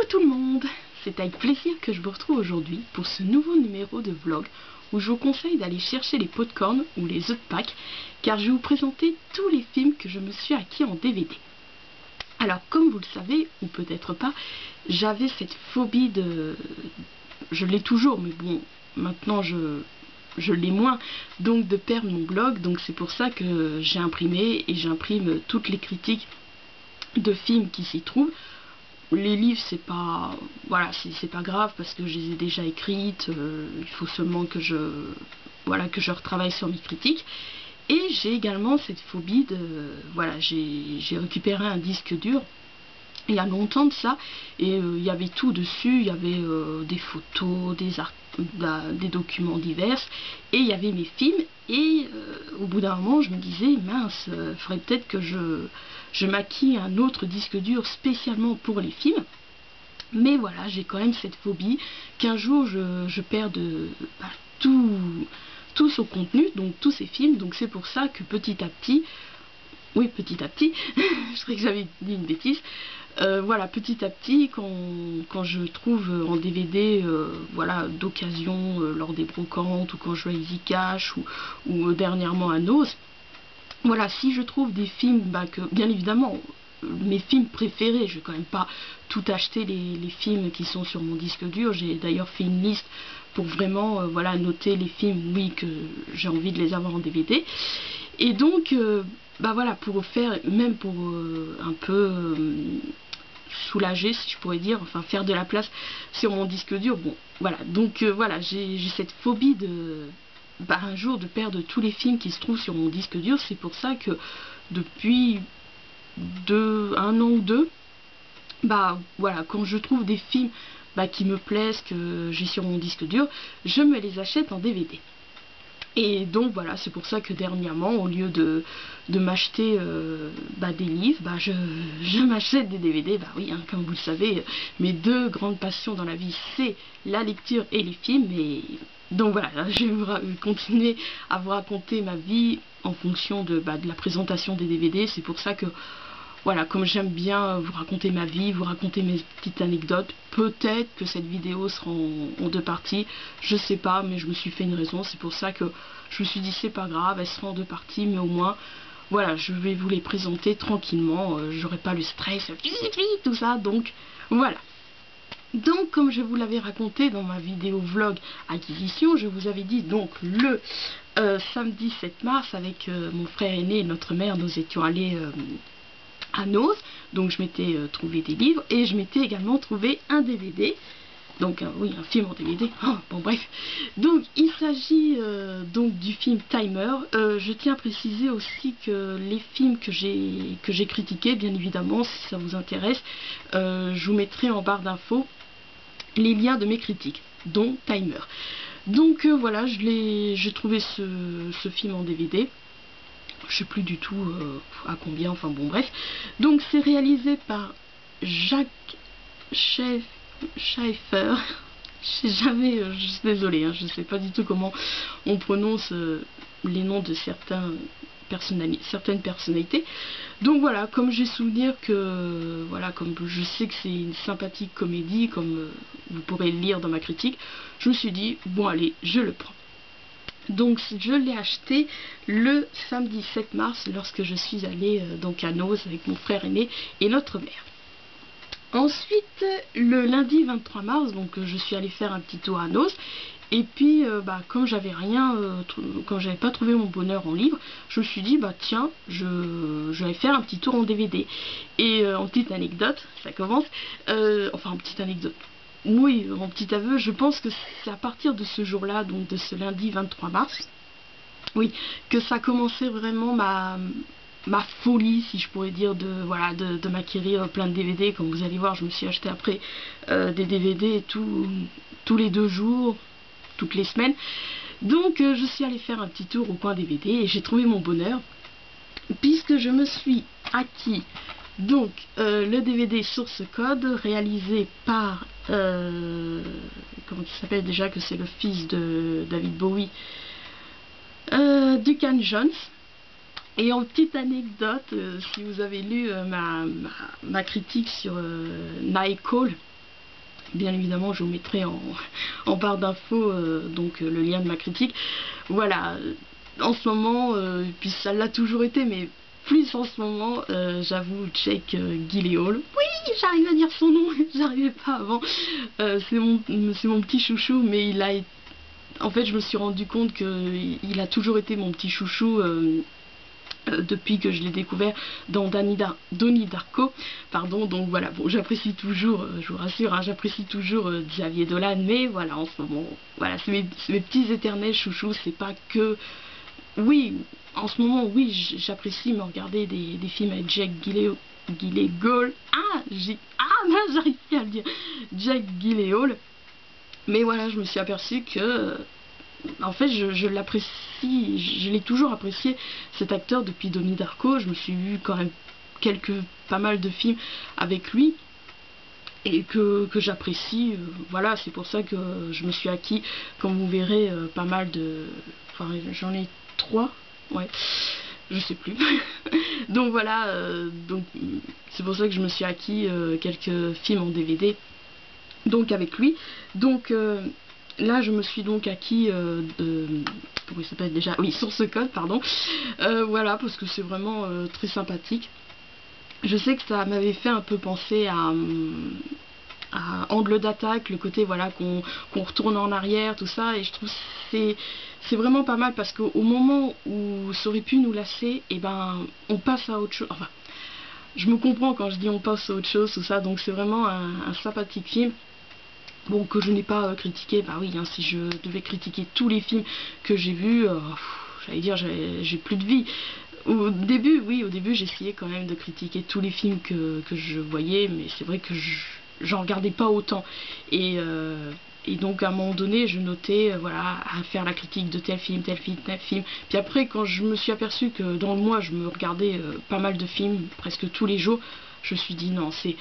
Coucou tout le monde, c'est avec plaisir que je vous retrouve aujourd'hui pour ce nouveau numéro de vlog où je vous conseille d'aller chercher les pop-corn ou les œufs de Pâques car je vais vous présenter tous les films que je me suis acquis en DVD. Alors comme vous le savez, ou peut-être pas, j'avais cette phobie de... Je l'ai toujours, mais bon, maintenant je l'ai moins, donc de perdre mon blog, donc c'est pour ça que j'ai imprimé et j'imprime toutes les critiques de films qui s'y trouvent. Les livres, c'est pas, voilà, c'est pas grave parce que je les ai déjà écrites. Il faut seulement que je retravaille sur mes critiques. Et j'ai également cette phobie de, voilà, j'ai récupéré un disque dur il y a longtemps de ça et il y avait tout dessus. Il y avait des photos, des documents divers et il y avait mes films. Et au bout d'un moment, je me disais, mince, faudrait peut-être que je m'acquis un autre disque dur spécialement pour les films. Mais voilà, j'ai quand même cette phobie qu'un jour je perde tout son contenu, donc tous ces films. Donc c'est pour ça que petit à petit, je croyais que j'avais dit une bêtise. Voilà, petit à petit, quand je trouve en DVD, voilà, d'occasion lors des brocantes ou quand je vais à Easy Cash ou dernièrement à Noz, voilà, si je trouve des films, que bien évidemment, mes films préférés, je vais quand même pas tout acheter les films qui sont sur mon disque dur. J'ai d'ailleurs fait une liste pour vraiment voilà, noter les films, oui, que j'ai envie de les avoir en DVD. Et donc, voilà, pour faire, même pour un peu soulager, si je pourrais dire, enfin faire de la place sur mon disque dur, bon, voilà. Donc voilà, j'ai cette phobie de... un jour de perdre tous les films qui se trouvent sur mon disque dur. C'est pour ça que depuis un an ou deux, voilà, quand je trouve des films qui me plaisent, que j'ai sur mon disque dur, je me les achète en DVD. Et donc voilà, c'est pour ça que dernièrement, au lieu de m'acheter des livres, je m'achète des DVD. Oui, hein, comme vous le savez, mes deux grandes passions dans la vie, c'est la lecture et les films. Et donc voilà, je vais continuer à vous raconter ma vie en fonction de la présentation des DVD. C'est pour ça que, voilà, comme j'aime bien vous raconter ma vie, vous raconter mes petites anecdotes, peut-être que cette vidéo sera en deux parties, je sais pas, mais je me suis fait une raison. C'est pour ça que je me suis dit c'est pas grave, elle sera en deux parties, mais au moins, voilà, je vais vous les présenter tranquillement, j'aurai pas le stress, tout ça, donc voilà. Donc comme je vous l'avais raconté dans ma vidéo vlog acquisition, je vous avais dit donc le samedi 7 mars avec mon frère aîné et notre mère, nous étions allés à Noz, donc je m'étais trouvé des livres et je m'étais également trouvé un DVD, donc oui, un film en DVD, bon bref. Donc il s'agit donc du film Timer. Je tiens à préciser aussi que les films que j'ai critiqués, bien évidemment, si ça vous intéresse, je vous mettrai en barre d'infos les liens de mes critiques, dont Timer. Donc voilà, j'ai trouvé ce film en DVD. Je sais plus du tout à combien, enfin bon bref. Donc c'est réalisé par Jacques Schaeffer. Je sais jamais, je suis désolée, hein, je sais pas du tout comment on prononce les noms de certaines personnalités. Donc voilà, comme j'ai souvenir que, voilà, comme je sais que c'est une sympathique comédie, comme vous pourrez le lire dans ma critique, je me suis dit, bon allez, je le prends. Donc je l'ai acheté le samedi 7 mars lorsque je suis allée donc à Noz avec mon frère aîné et notre mère. Ensuite le lundi 23 mars, donc je suis allée faire un petit tour à Noz. Et puis comme j'avais rien, quand j'avais pas trouvé mon bonheur en livre, je me suis dit tiens, je vais faire un petit tour en DVD. Et en petite anecdote, ça commence, enfin en petite anecdote. Oui, mon petit aveu, je pense que c'est à partir de ce jour-là, donc de ce lundi 23 mars, oui, que ça a commencé vraiment ma folie, si je pourrais dire, de m'acquérir plein de DVD. Comme vous allez voir, je me suis acheté après des DVD tous les 2 jours, toutes les semaines. Donc je suis allée faire un petit tour au coin DVD et j'ai trouvé mon bonheur, puisque je me suis acquis donc le DVD Source Code, réalisé par comment il s'appelle déjà, que c'est le fils de David Bowie, Duncan Jones. Et en petite anecdote, si vous avez lu ma critique sur Night Call, Bien évidemment, je vous mettrai en barre d'infos donc le lien de ma critique. Voilà, en ce moment, puis ça l'a toujours été, mais plus en ce moment, j'avoue, Jake Gyllenhaal. Oui, j'arrive à dire son nom, j'arrivais pas avant. C'est mon petit chouchou, mais il a été... En fait, je me suis rendu compte qu'il a toujours été mon petit chouchou depuis que je l'ai découvert dans Donnie Darko, pardon. Donc voilà, bon, j'apprécie toujours, je vous rassure, hein, j'apprécie toujours Xavier Dolan, mais voilà, en ce moment, voilà, c'est mes petits éternels chouchous. C'est pas que... Oui, en ce moment, oui, j'apprécie me regarder des films avec Jake Gyllenhaal. J'arrive pas à le dire. Jake Gyllenhaal. Mais voilà, je me suis aperçue que, en fait, je l'apprécie, je l'ai toujours apprécié, cet acteur, depuis Donnie Darko. Je me suis vu quand même pas mal de films avec lui, et que j'apprécie. Voilà, c'est pour ça que je me suis acquis, comme vous verrez, pas mal de... Enfin, j'en ai 3, ouais, je sais plus. Donc voilà, donc c'est pour ça que je me suis acquis quelques films en DVD, donc avec lui. Donc là, je me suis donc acquis comment il s'appelle déjà? Oui, Source Code, pardon. Voilà, parce que c'est vraiment très sympathique. Je sais que ça m'avait fait un peu penser à Angle d'attaque, le côté voilà qu'on retourne en arrière, tout ça, et je trouve c'est vraiment pas mal, parce qu'au moment où ça aurait pu nous lasser, et ben on passe à autre chose. Enfin, je me comprends quand je dis on passe à autre chose, tout ça. Donc c'est vraiment un sympathique film. Bon, que je n'ai pas critiqué, bah oui, hein, si je devais critiquer tous les films que j'ai vus, j'allais dire, j'ai plus de vie. Au début, oui, au début j'essayais quand même de critiquer tous les films que je voyais, mais c'est vrai que j'en regardais pas autant. Et donc à un moment donné, je notais, voilà, à faire la critique de tel film, tel film, tel film. Puis après, quand je me suis aperçue que dans le mois, je me regardais pas mal de films, presque tous les jours, je me suis dit non, c'est...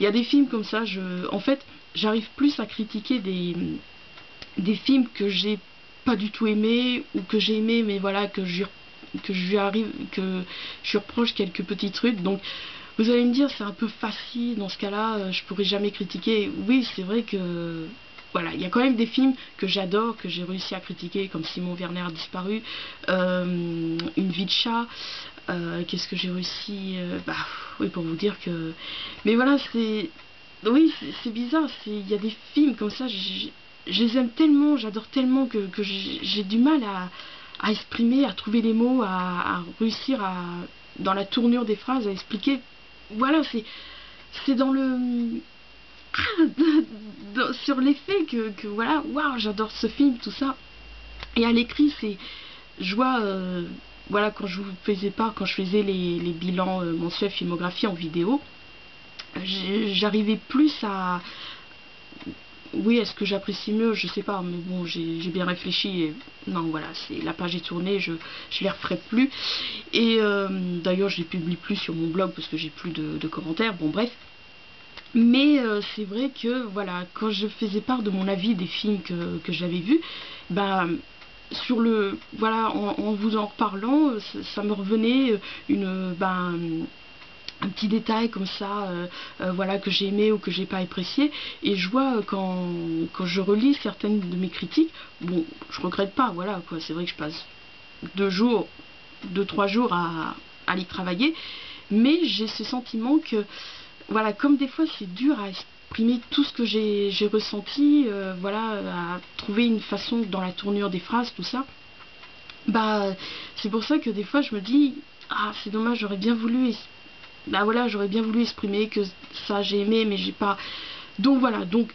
Il y a des films comme ça, en fait, j'arrive plus à critiquer des films que j'ai pas du tout aimés, ou que j'ai aimé, mais voilà, que je reproche quelques petits trucs. Donc vous allez me dire, c'est un peu facile dans ce cas-là, je pourrais jamais critiquer. Oui, c'est vrai que voilà, il y a quand même des films que j'adore, que j'ai réussi à critiquer, comme Simon Werner a disparu, Une vie de chat. Qu'est-ce que j'ai réussi, bah oui, pour vous dire que... Mais voilà, c'est... Oui, c'est bizarre, il y a des films comme ça, je les aime tellement, j'adore tellement que j'ai du mal à exprimer, à trouver les mots, à réussir dans la tournure des phrases, à expliquer. Voilà, c'est dans le... sur l'effet que voilà, waouh, j'adore ce film, tout ça. Et à l'écrit, c'est... Je vois... voilà, quand je faisais les bilans mensuels filmographie en vidéo, j'arrivais plus à... Oui, est-ce que j'apprécie mieux? Je sais pas, mais bon, j'ai bien réfléchi et non, voilà, la page est tournée, je les referai plus. Et d'ailleurs, je les publie plus sur mon blog parce que j'ai plus de commentaires, bon bref. Mais c'est vrai que, voilà, quand je faisais part de mon avis des films que j'avais vus, bah... sur le... Voilà, en vous en reparlant, ça me revenait un petit détail comme ça, voilà, que j'ai aimé ou que j'ai pas apprécié. Et je vois quand je relis certaines de mes critiques, bon, je regrette pas, voilà, quoi. C'est vrai que je passe 2-3 jours à y travailler, mais j'ai ce sentiment que, voilà, comme des fois c'est dur à exprimer tout ce que j'ai ressenti, voilà, à trouver une façon dans la tournure des phrases, tout ça, bah c'est pour ça que des fois je me dis, ah c'est dommage, j'aurais bien voulu, bah voilà, j'aurais bien voulu exprimer que ça j'ai aimé, mais j'ai pas. Donc voilà, donc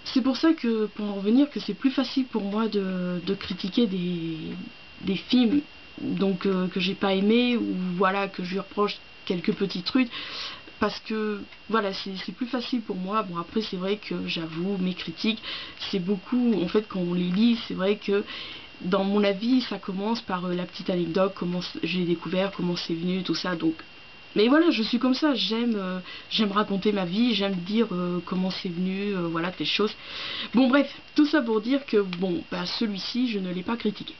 c'est pour ça que, pour en revenir, que c'est plus facile pour moi de critiquer des films donc que j'ai pas aimé, ou voilà, que je lui reproche quelques petits trucs, parce que voilà, c'est plus facile pour moi. Bon, après c'est vrai que j'avoue, mes critiques, c'est beaucoup, en fait, quand on les lit, c'est vrai que dans mon avis ça commence par la petite anecdote, comment j'ai découvert, comment c'est venu, tout ça. Donc mais voilà, je suis comme ça, j'aime raconter ma vie, j'aime dire comment c'est venu, voilà, telle chose. Bon bref, tout ça pour dire que bon, bah celui-ci, je ne l'ai pas critiqué.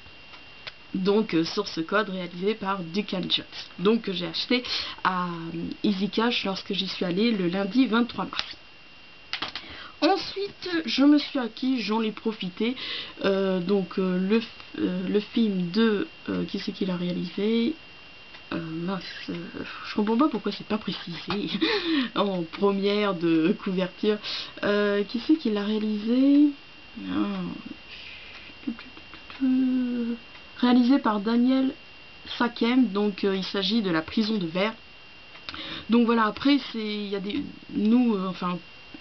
Donc Source Code, réalisé par Duncan Jones, donc que j'ai acheté à Easy Cash lorsque j'y suis allée le lundi 23 mars. Ensuite, je me suis acquis, j'en ai profité. Le film de... qui c'est qui l'a réalisé? Mince, je comprends pas pourquoi c'est pas précisé en première de couverture. Qui c'est qui l'a réalisé? Réalisé par Daniel Sakem, donc il s'agit de La Prison de verre. Donc voilà, après il y a des... Nous, enfin...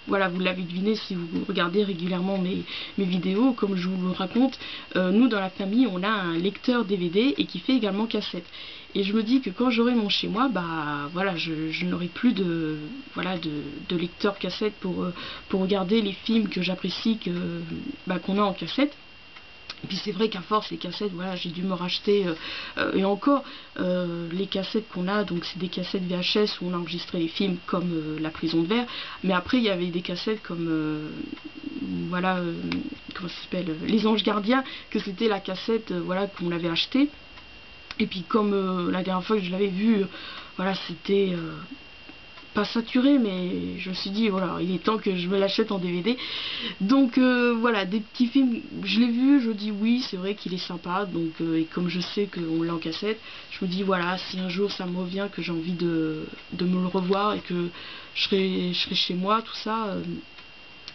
Voilà, vous l'avez deviné si vous regardez régulièrement mes vidéos, comme je vous le raconte, nous dans la famille on a un lecteur DVD et qui fait également cassette. Et je me dis que quand j'aurai mon chez moi, bah voilà, je n'aurai plus de lecteur cassette pour regarder les films que j'apprécie qu'on a en cassette. Et puis c'est vrai qu'à force les cassettes, voilà, j'ai dû me racheter et encore les cassettes qu'on a, donc c'est des cassettes VHS où on a enregistré les films comme La Prison de verre, mais après il y avait des cassettes comme voilà, comment ça s'appelle, Les Anges Gardiens, que c'était la cassette voilà qu'on avait achetée. Et puis comme la dernière fois que je l'avais vu, voilà, c'était pas saturé, mais je me suis dit voilà, il est temps que je me l'achète en DVD. Donc voilà, des petits films, je l'ai vu, je dis oui, c'est vrai qu'il est sympa, donc et comme je sais qu'on l'a en cassette, je me dis voilà, si un jour ça me revient, que j'ai envie de me le revoir et que je serai chez moi, tout ça,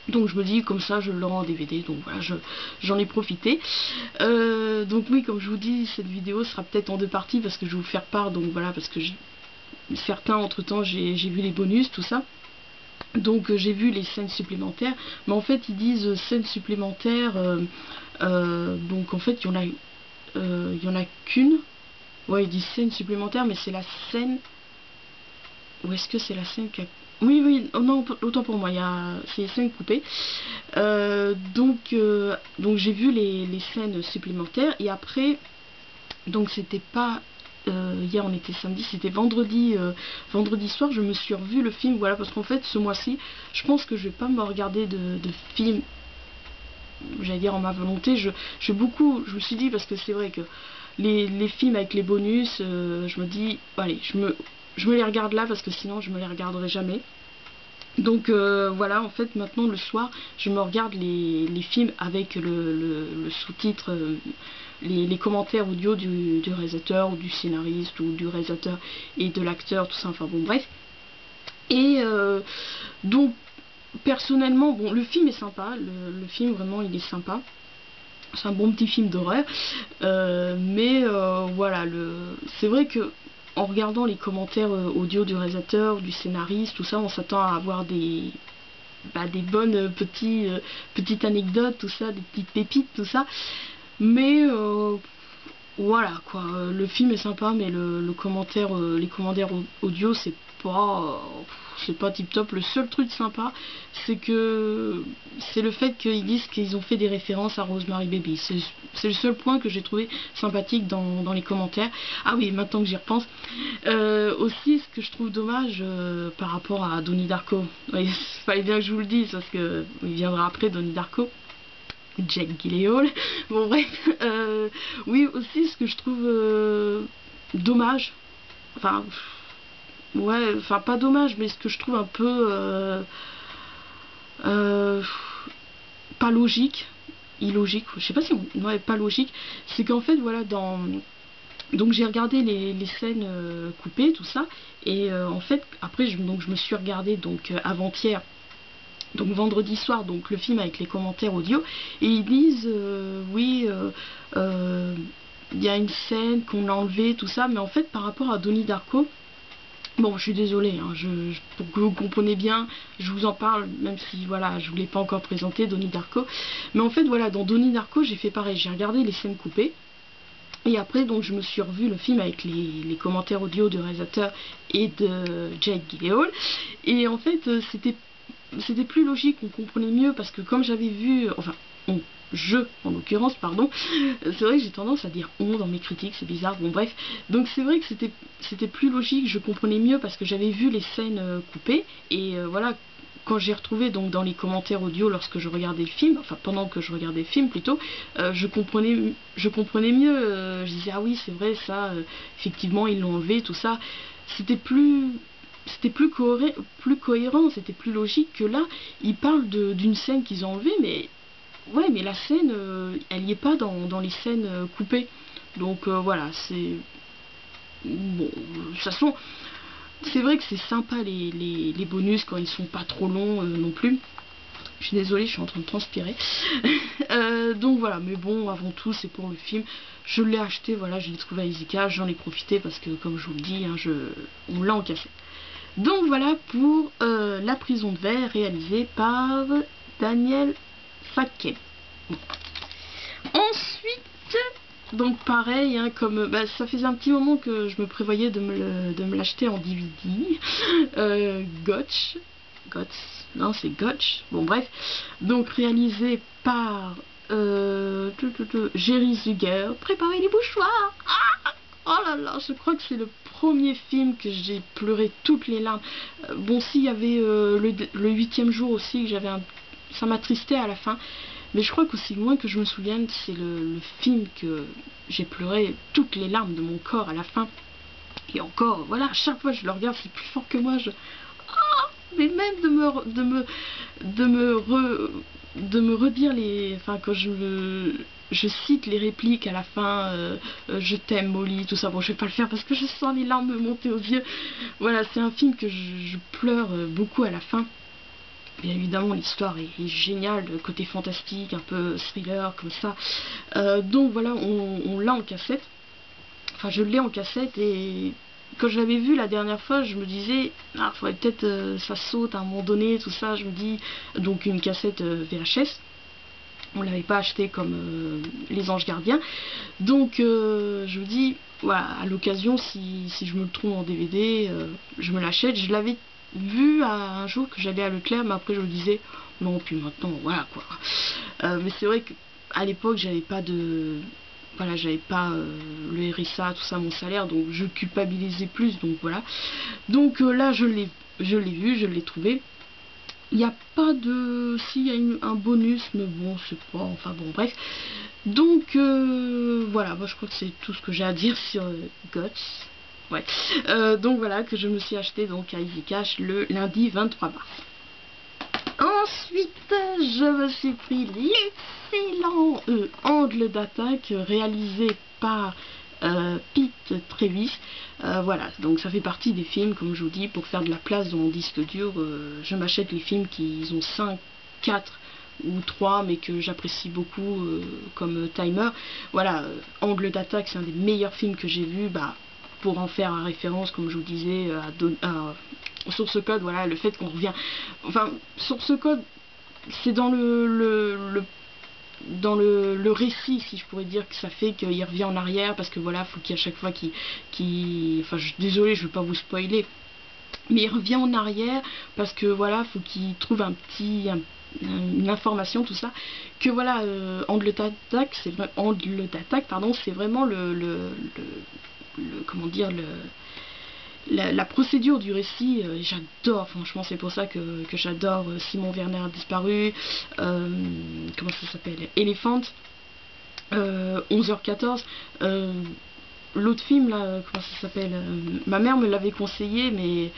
donc je me dis comme ça je l'aurai en DVD, donc voilà, j'en ai profité. Donc oui, comme je vous dis, cette vidéo sera peut-être en deux parties parce que je vais vous faire part, donc voilà, parce que certains entre temps j'ai vu les bonus, tout ça. Donc j'ai vu les scènes supplémentaires, mais en fait ils disent scènes supplémentaires, donc en fait il y en a qu'une. Ouais, ils disent scène supplémentaire, mais c'est la scène, ou est-ce que c'est la scène qui a... Oui, oh non, autant pour moi, c'est les scènes coupées. Donc j'ai vu les scènes supplémentaires, et après, donc c'était pas... hier on était samedi, c'était vendredi soir, je me suis revu le film, voilà, parce qu'en fait ce mois-ci je pense que je vais pas me regarder de film, j'allais dire en ma volonté, je me suis dit, parce que c'est vrai que les films avec les bonus, je me dis allez, je me les regarde là parce que sinon je me les regarderai jamais. Donc voilà, en fait maintenant le soir je me regarde les films avec le sous-titre, les commentaires audio du réalisateur ou du scénariste ou du réalisateur et de l'acteur, tout ça, enfin bon bref. Et donc personnellement, bon, le film est sympa, le film vraiment il est sympa. C'est un bon petit film d'horreur, mais voilà, c'est vrai que en regardant les commentaires audio du réalisateur, du scénariste, tout ça, on s'attend à avoir des bonnes petites anecdotes, tout ça, des petites pépites, tout ça. Mais voilà quoi, le film est sympa, mais les commentaires audio, c'est pas tip top. Le seul truc sympa, c'est le fait qu'ils disent qu'ils ont fait des références à Rosemary Baby. C'est le seul point que j'ai trouvé sympathique dans les commentaires. Ah oui, maintenant que j'y repense, aussi ce que je trouve dommage par rapport à Donnie Darko. Il fallait bien que je vous le dise parce que il viendra après Donnie Darko. Jack Gyllenhaal. Bon bref, oui, aussi ce que je trouve dommage, enfin ouais, enfin pas dommage, mais ce que je trouve un peu pas logique, illogique, je sais pas si ouais, pas logique, c'est qu'en fait voilà, donc j'ai regardé les scènes coupées, tout ça, et en fait après je me suis regardé donc avant-hier, donc vendredi soir, donc le film avec les commentaires audio, et ils disent oui, il y a une scène qu'on a enlevée, tout ça, mais en fait par rapport à Donnie Darko, bon je suis désolée, hein, pour que vous compreniez bien, je vous en parle, même si voilà, je ne vous l'ai pas encore présenté, Donnie Darko, mais en fait voilà, dans Donnie Darko j'ai fait pareil, j'ai regardé les scènes coupées, et après donc je me suis revu le film avec les commentaires audio du réalisateur et de Jake Gyllenhaal, et en fait c'était plus logique, on comprenait mieux, parce que comme j'avais vu, enfin en l'occurrence, pardon, c'est vrai que j'ai tendance à dire on dans mes critiques, c'est bizarre, bon bref, donc c'est vrai que c'était plus logique, je comprenais mieux parce que j'avais vu les scènes coupées, et voilà, quand j'ai retrouvé donc dans les commentaires audio lorsque je regardais le film, enfin pendant que je regardais le film plutôt, je comprenais mieux, je disais ah oui c'est vrai ça, effectivement ils l'ont enlevé, tout ça, c'était plus c'était plus cohérent, c'était plus logique que là, ils parlent d'une scène qu'ils ont enlevée, mais ouais, mais la scène, elle y est pas dans les scènes coupées. Donc voilà, c'est... Bon, de toute façon, c'est vrai que c'est sympa les bonus quand ils sont pas trop longs non plus. Je suis désolée, je suis en train de transpirer. Donc voilà, mais bon, avant tout, c'est pour le film. Je l'ai acheté, voilà, je l'ai trouvé à Izika, j'en ai profité parce que, comme je vous le dis, hein, on l'a en café. Donc voilà pour La prison de verre, réalisée par Daniel Fatke. Bon. Ensuite, donc pareil, hein, comme bah, ça faisait un petit moment que je me prévoyais de me l'acheter en DVD. Gotch. Non, c'est Gotch. Bon, bref. Donc, réalisé par Jerry Zucker. Préparez les mouchoirs. Ah, oh là là, je crois que c'est le premier film que j'ai pleuré toutes les larmes. Bon, s'il y avait le 8e jour aussi, que j'avais ça m'attristait à la fin. Mais je crois qu'aussi loin que je me souvienne, c'est le film que j'ai pleuré toutes les larmes de mon corps à la fin. Et encore, voilà, à chaque fois que je le regarde, c'est plus fort que moi. Mais même de me redire les... Enfin, quand je cite les répliques à la fin, je t'aime Molly, tout ça. Bon, je vais pas le faire parce que je sens les larmes me monter aux yeux. Voilà, c'est un film que je pleure beaucoup à la fin. Bien évidemment, l'histoire est géniale, le côté fantastique, un peu thriller, comme ça. Donc voilà, on l'a en cassette. Enfin, je l'ai en cassette et... Quand je l'avais vu la dernière fois, je me disais, ah, faudrait peut-être ça saute à un moment donné, tout ça. Je me dis, donc une cassette VHS. On l'avait pas acheté comme Les Anges Gardiens. Donc je me dis, voilà, à l'occasion, si je me le trouve en DVD, je me l'achète. Je l'avais vu un jour que j'allais à Leclerc, mais après je me disais, non, puis maintenant, voilà quoi. Mais c'est vrai qu'à l'époque, j'avais pas de... Voilà, j'avais pas le RSA, tout ça, mon salaire, donc je culpabilisais plus, donc voilà. Donc là, je l'ai vu, je l'ai trouvé. Il n'y a pas de... Si, il y a un bonus, mais bon, c'est pas... Enfin bon, bref. Donc voilà, moi je crois que c'est tout ce que j'ai à dire sur Guts. Ouais. Donc voilà, que je me suis acheté donc à Easy Cash le lundi 23 mars. Ensuite, je me suis pris l'excellent Angle d'attaque réalisé par Pete Travis. Voilà, donc ça fait partie des films, comme je vous dis, pour faire de la place dans mon disque dur. Je m'achète les films qui ont 5, 4 ou 3, mais que j'apprécie beaucoup comme Timer. Voilà, Angle d'attaque, c'est un des meilleurs films que j'ai vu. Bah, pour en faire référence, comme je vous disais, à Source Code, voilà, le fait qu'on revient... Enfin, Source Code, c'est dans le récit, si je pourrais dire, que ça fait qu'il revient en arrière, parce que voilà, faut qu'à chaque fois enfin, désolé, je veux pas vous spoiler, mais il revient en arrière, parce que voilà, faut qu'il trouve une information, tout ça, que voilà, angle d'attaque, c'est vraiment comment dire, la procédure du récit. J'adore, franchement, c'est pour ça que j'adore Simon Werner a disparu, comment ça s'appelle, Elephant, 11h14, l'autre film là, comment ça s'appelle, ma mère me l'avait conseillé, mais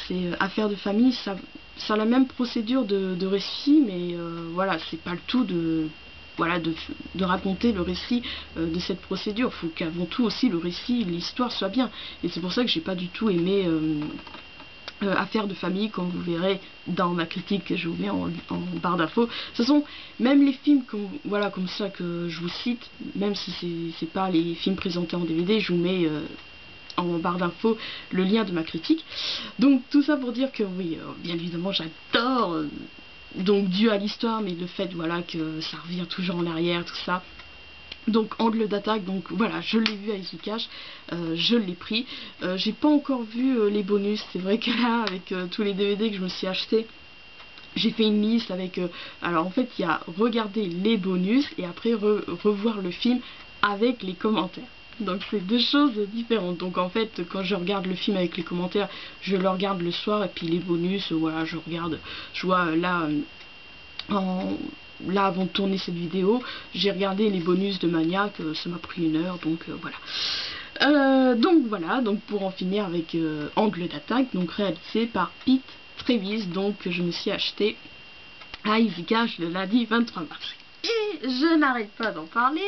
c'est Affaires de famille, ça a la même procédure de récit, mais voilà, c'est pas le tout de... Voilà, de raconter le récit de cette procédure. Il faut qu'avant tout aussi le récit, l'histoire soit bien. Et c'est pour ça que j'ai pas du tout aimé Affaires de famille, comme vous verrez dans ma critique que je vous mets en barre d'infos. De toute façon, même les films voilà, comme ça que je vous cite, même si c'est pas les films présentés en DVD, je vous mets en barre d'infos le lien de ma critique. Donc tout ça pour dire que oui, bien évidemment j'adore... donc dû à l'histoire, mais le fait voilà que ça revient toujours en arrière, tout ça. Donc Angle d'attaque, donc voilà, je l'ai vu à Easy Cash, je l'ai pris. J'ai pas encore vu les bonus, c'est vrai que là, avec tous les DVD que je me suis acheté, j'ai fait une liste avec... alors en fait, il y a regarder les bonus et après revoir le film avec les commentaires. Donc c'est deux choses différentes. Donc en fait, quand je regarde le film avec les commentaires, je le regarde le soir, et puis les bonus, voilà, je regarde, je vois là, là avant de tourner cette vidéo, j'ai regardé les bonus de Maniac, ça m'a pris 1 heure, donc voilà. Donc voilà, donc pour en finir avec Angle d'attaque, donc réalisé par Pete Travis, donc je me suis acheté à Easy Cash le lundi 23 mars. Et je n'arrête pas d'en parler.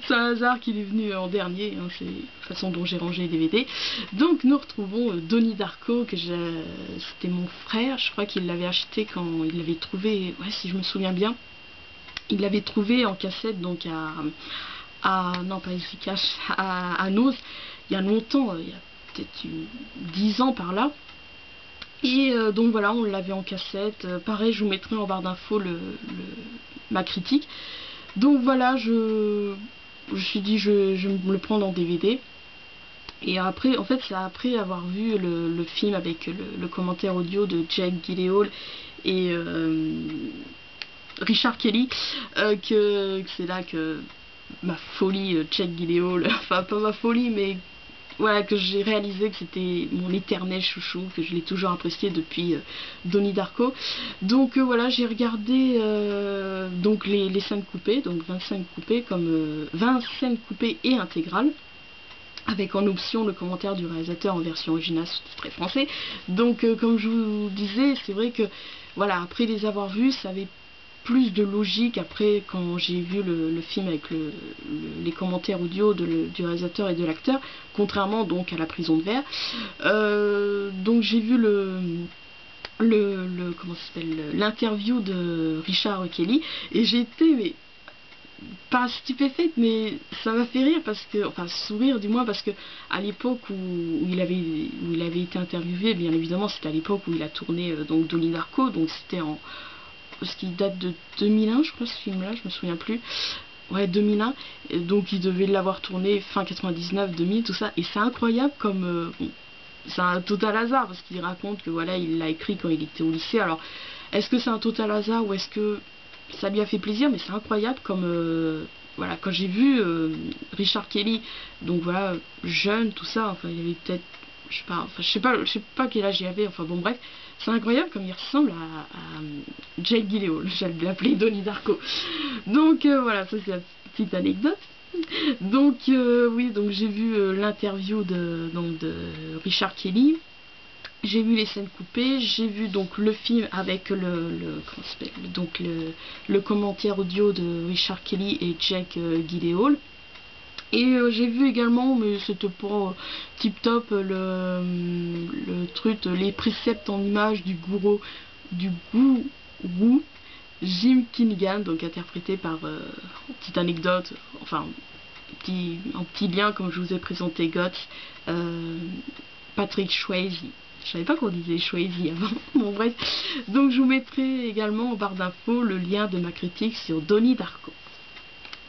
C'est un hasard qu'il est venu en dernier, hein, c'est la façon dont j'ai rangé les DVD. Donc nous retrouvons Donnie Darko, c'était mon frère, je crois qu'il l'avait acheté quand il l'avait trouvé, ouais, si je me souviens bien. Il l'avait trouvé en cassette, donc non pas Easy Cash, à Noz, il y a longtemps, il y a peut-être 10 ans par là. Et donc voilà, on l'avait en cassette. Pareil, je vous mettrai en barre d'infos ma critique. Donc voilà, je me suis dit je vais me le prendre en DVD. Et après, en fait, c'est après avoir vu le film avec le commentaire audio de Jake Gyllenhaal et Richard Kelly que c'est là que ma folie Jake Gyllenhaal, enfin pas ma folie, mais voilà, que j'ai réalisé que c'était mon éternel chouchou, que je l'ai toujours apprécié depuis Donnie Darko. Donc voilà, j'ai regardé donc les scènes coupées, donc 25 coupées, comme 20 scènes coupées et intégrales, avec en option le commentaire du réalisateur en version originale sous-titré français. Donc comme je vous disais, c'est vrai que voilà, après les avoir vus, ça avait plus de logique après quand j'ai vu le film avec les commentaires audio du réalisateur et de l'acteur, contrairement donc à La Prison de Verre. Donc j'ai vu comment ça s'appelle, l'interview de Richard Kelly, et j'ai été mais pas stupéfaite, mais ça m'a fait rire parce que, enfin sourire du moins, parce que à l'époque où il avait été interviewé, bien évidemment c'était à l'époque où il a tourné donc Donnie Darko, donc c'était en ce qui date de 2001 je crois, ce film là, je me souviens plus, ouais 2001, et donc il devait l'avoir tourné fin 99, 2000, tout ça, et c'est incroyable comme bon, c'est un total hasard parce qu'il raconte que voilà, il l'a écrit quand il était au lycée. Alors est-ce que c'est un total hasard ou est-ce que ça lui a fait plaisir, mais c'est incroyable comme voilà, quand j'ai vu Richard Kelly, donc voilà, jeune, tout ça, enfin il avait peut-être, je sais pas quel âge il avait, enfin bon bref, c'est incroyable comme il ressemble à Jake Gyllenhaal, j'allais l'appeler Donnie Darko. Donc voilà, ça c'est la petite anecdote. Donc oui, donc j'ai vu l'interview de Richard Kelly. J'ai vu les scènes coupées, j'ai vu donc le film avec comment ça s'appelle, donc le commentaire audio de Richard Kelly et Jake Gyllenhaal. Et j'ai vu également, mais c'était pas tip top, le truc, les préceptes en images du gourou Jim Kinnigan, donc interprété par, petite anecdote, enfin un petit lien comme je vous ai présenté Guts, Patrick Swayze. Je savais pas qu'on disait Swayze avant. Bon bref, donc je vous mettrai également en barre d'infos le lien de ma critique sur Donnie Darko.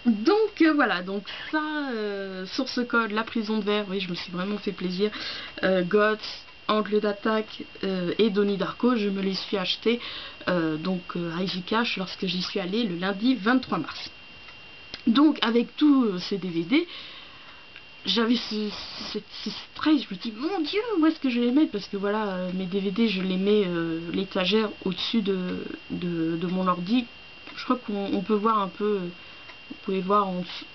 Donc voilà, donc ça, source code, La Prison de Verre, oui je me suis vraiment fait plaisir. Guts, Angle d'attaque et Donnie Darko, je me les suis achetés donc à Easy Cash lorsque j'y suis allée le lundi 23 mars. Donc avec tous ces DVD, j'avais ce stress, je me dis mon dieu, où est-ce que je vais les mettre, parce que voilà, mes DVD je les mets l'étagère au-dessus de mon ordi. Je crois qu'on peut voir un peu, vous pouvez voir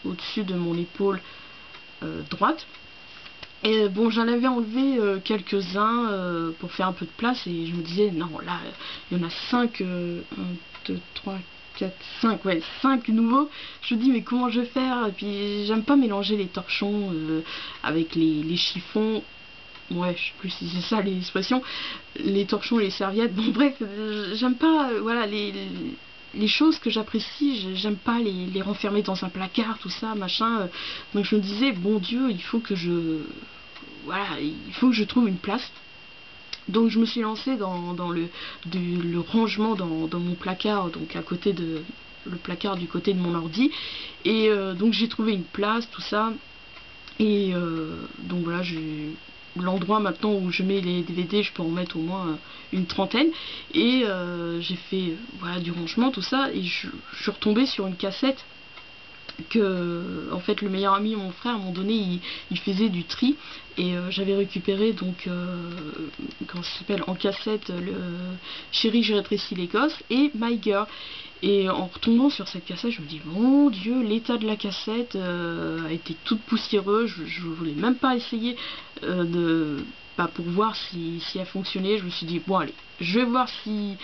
au-dessus de mon épaule droite. Et bon, j'en avais enlevé quelques-uns pour faire un peu de place, et je me disais non, là il y en a 5, 1, 2, 3, 4, 5, ouais, 5 nouveaux. Je me dis mais comment je vais faire, et puis j'aime pas mélanger les torchons avec les chiffons, ouais je sais plus si c'est ça l'expression, les torchons et les serviettes, bon bref, j'aime pas voilà, les choses que j'apprécie, j'aime pas les renfermer dans un placard, tout ça, machin, donc je me disais bon Dieu, il faut que je trouve une place. Donc je me suis lancée dans le rangement dans mon placard, donc à côté de le placard du côté de mon ordi, et donc j'ai trouvé une place, tout ça, et donc voilà, j'ai l'endroit maintenant où je mets les DVD, je peux en mettre au moins une trentaine, et j'ai fait voilà du rangement, tout ça, et je suis retombée sur une cassette que en fait le meilleur ami de mon frère à un moment donné il faisait du tri et j'avais récupéré donc comment ça s'appelle en cassette le Chérie j'ai rétréci les gosses et My Girl, et en retombant sur cette cassette je me dis mon Dieu, l'état de la cassette a été toute poussiéreuse, je voulais même pas essayer pour voir si elle fonctionnait. Je me suis dit bon allez, je vais voir si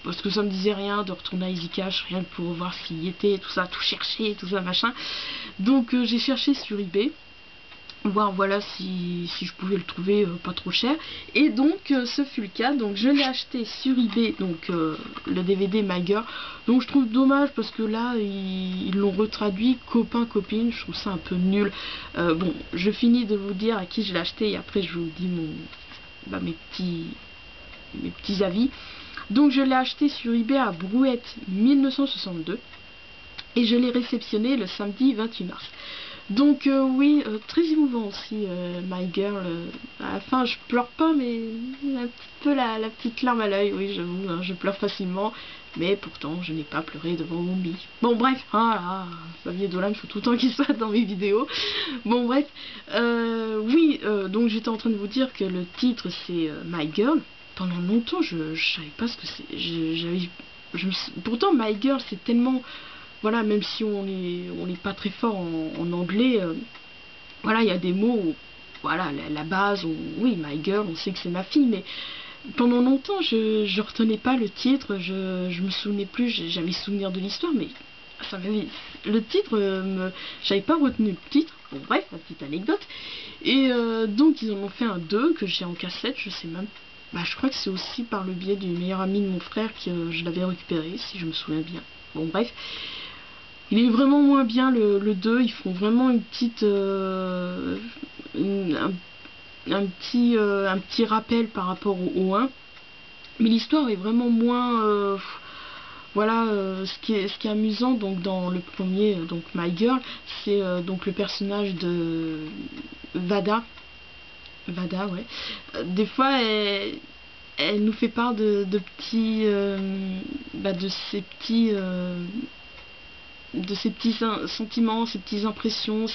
parce que ça me disait rien de retourner à Easy Cash, rien que pour voir s'il y était, tout ça, tout chercher, tout ça machin. Donc j'ai cherché sur eBay, voir voilà si je pouvais le trouver pas trop cher, et donc ce fut le cas. Donc je l'ai acheté sur eBay, donc le DVD My Girl. Donc je trouve dommage parce que là ils l'ont retraduit copain copine, je trouve ça un peu nul. Bon, je finis de vous dire à qui je l'ai acheté et après je vous dis mes petits avis. Donc je l'ai acheté sur eBay à Brouette 1962 et je l'ai réceptionné le samedi 28 mars. Donc oui, très émouvant aussi My Girl. À la fin je pleure pas, mais un petit peu la petite larme à l'œil, oui j'avoue, hein, je pleure facilement, mais pourtant je n'ai pas pleuré devant Mombi. Bon bref, Xavier Dolan, il faut tout le temps qu'il soit dans mes vidéos. Bon bref, oui, donc j'étais en train de vous dire que le titre c'est My Girl. Pendant longtemps je savais pas ce que c'est. Pourtant My Girl c'est tellement... Voilà, même si on n'est pas très fort en anglais, voilà, il y a des mots où, voilà, la base, oui, My Girl, on sait que c'est ma fille, mais pendant longtemps, je retenais pas le titre, je me souvenais plus, j'avais souvenir de l'histoire, mais le titre, j'avais pas retenu le titre. Bon, bref, la petite anecdote. Et donc, ils en ont fait un 2 que j'ai en cassette, je sais même. Je crois que c'est aussi par le biais du meilleur ami de mon frère que je l'avais récupéré, si je me souviens bien. Bon, bref. Il est vraiment moins bien le 2, ils font vraiment une petite un petit rappel par rapport au 1, mais l'histoire est vraiment moins voilà. Ce qui est amusant donc dans le premier, donc My Girl, c'est donc le personnage de Vada, ouais. Des fois elle nous fait part de petits de ces petits sentiments, ces petites impressions,